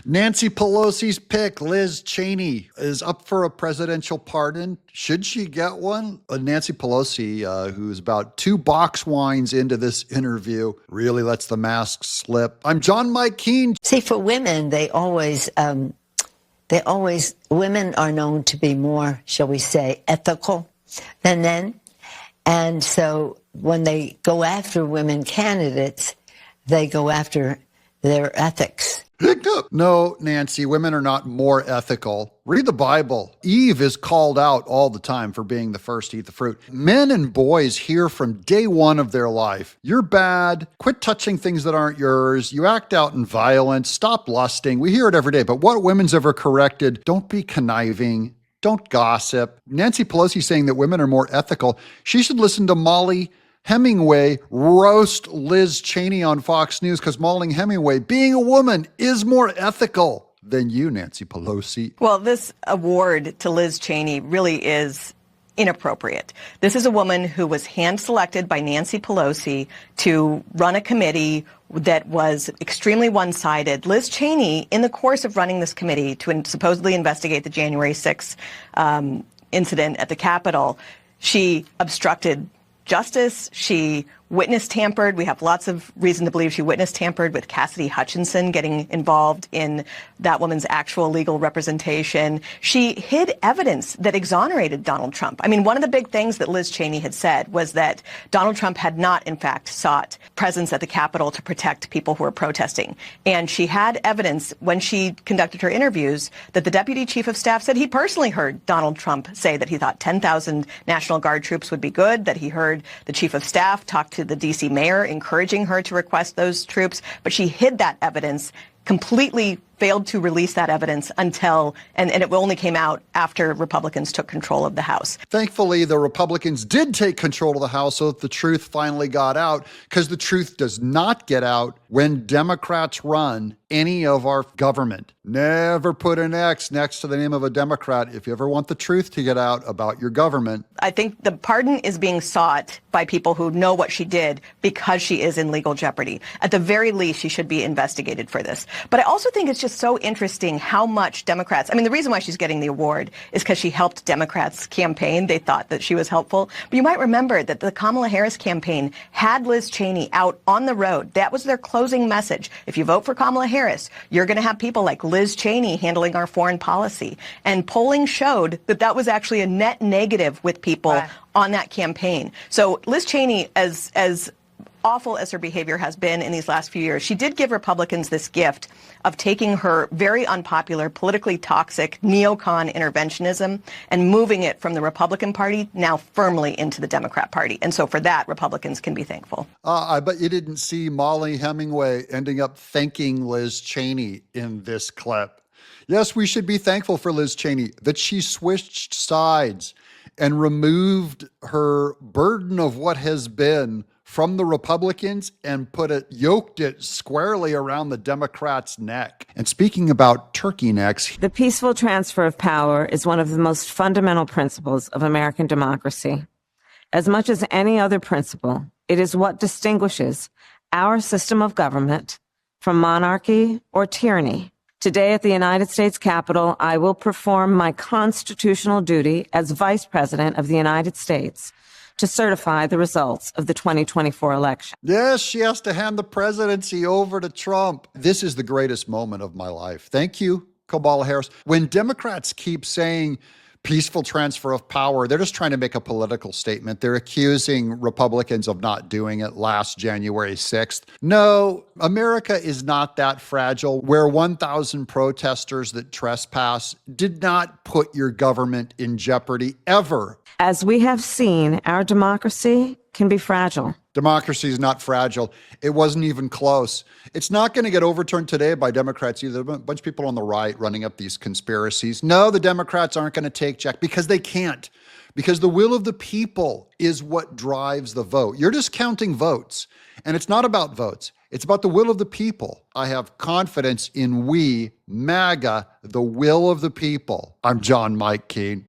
Nancy Pelosi's pick, Liz Cheney, is up for a presidential pardon. Should she get one? Nancy Pelosi, who's about 2 box wines into this interview, really lets the mask slip. I'm John Mike Keene. See, for women, women are known to be more, shall we say, ethical than men. And so when they go after women candidates, they go after their ethics. No, Nancy, women are not more ethical. Read the Bible. Eve is called out all the time for being the first to eat the fruit. Men and boys hear from day one of their life, you're bad, quit touching things that aren't yours, you act out in violence, stop lusting. We hear it every day, but what women's ever corrected, don't be conniving, don't gossip. Nancy Pelosi saying that women are more ethical. She should listen to Molly Hemingway roast Liz Cheney on Fox News because Molly Hemingway, being a woman, is more ethical than you, Nancy Pelosi. Well, this award to Liz Cheney really is inappropriate. This is a woman who was hand-selected by Nancy Pelosi to run a committee that was extremely one-sided. Liz Cheney, in the course of running this committee to supposedly investigate the January 6th incident at the Capitol, she obstructed justice. She witness tampered. We have lots of reason to believe she witness tampered with Cassidy Hutchinson getting involved in that woman's actual legal representation. She hid evidence that exonerated Donald Trump. I mean, one of the big things that Liz Cheney had said was that Donald Trump had not, in fact, sought presence at the Capitol to protect people who were protesting. And she had evidence when she conducted her interviews that the deputy chief of staff said he personally heard Donald Trump say that he thought 10,000 National Guard troops would be good, that he heard the chief of staff talk to the D.C. mayor encouraging her to request those troops, but she hid that evidence, completely failed to release that evidence until, and it only came out after Republicans took control of the House. Thankfully, the Republicans did take control of the House so that the truth finally got out, because the truth does not get out when Democrats run any of our government. Never put an X next to the name of a Democrat if you ever want the truth to get out about your government. I think the pardon is being sought by people who know what she did because she is in legal jeopardy. At the very least, she should be investigated for this. But I also think it's just so interesting how much Democrats, I mean, the reason why she's getting the award is because she helped Democrats campaign. They thought that she was helpful. But you might remember that the Kamala Harris campaign had Liz Cheney out on the road. That was their closing message. If you vote for Kamala Harris, you're going to have people like Liz Cheney handling our foreign policy. And polling showed that that was actually a net negative with people on that campaign. So Liz Cheney, as awful as her behavior has been in these last few years, she did give Republicans this gift of taking her very unpopular, politically toxic neocon interventionism and moving it from the Republican Party now firmly into the Democrat Party. And so for that, Republicans can be thankful. I bet you didn't see Molly Hemingway ending up thanking Liz Cheney in this clip. Yes, we should be thankful for Liz Cheney that she switched sides and removed her burden of what has been from the Republicans and yoked it squarely around the Democrats' neck. And speaking about turkey necks, the peaceful transfer of power is one of the most fundamental principles of American democracy. As much as any other principle, it is what distinguishes our system of government from monarchy or tyranny. Today at the United States Capitol, I will perform my constitutional duty as Vice President of the United States to certify the results of the 2024 election. Yes, she has to hand the presidency over to Trump. This is the greatest moment of my life. Thank you, Kamala Harris. When Democrats keep saying peaceful transfer of power, they're just trying to make a political statement. They're accusing Republicans of not doing it last January 6th. No, America is not that fragile where 1,000 protesters that trespass did not put your government in jeopardy ever. As we have seen, our democracy can be fragile. Democracy is not fragile. It wasn't even close. It's not going to get overturned today by Democrats either. A bunch of people on the right running up these conspiracies. No, the Democrats aren't going to take Jack because they can't. Because the will of the people is what drives the vote. You're just counting votes. And it's not about votes. It's about the will of the people. I have confidence in we, MAGA, the will of the people. I'm John Mike Keene.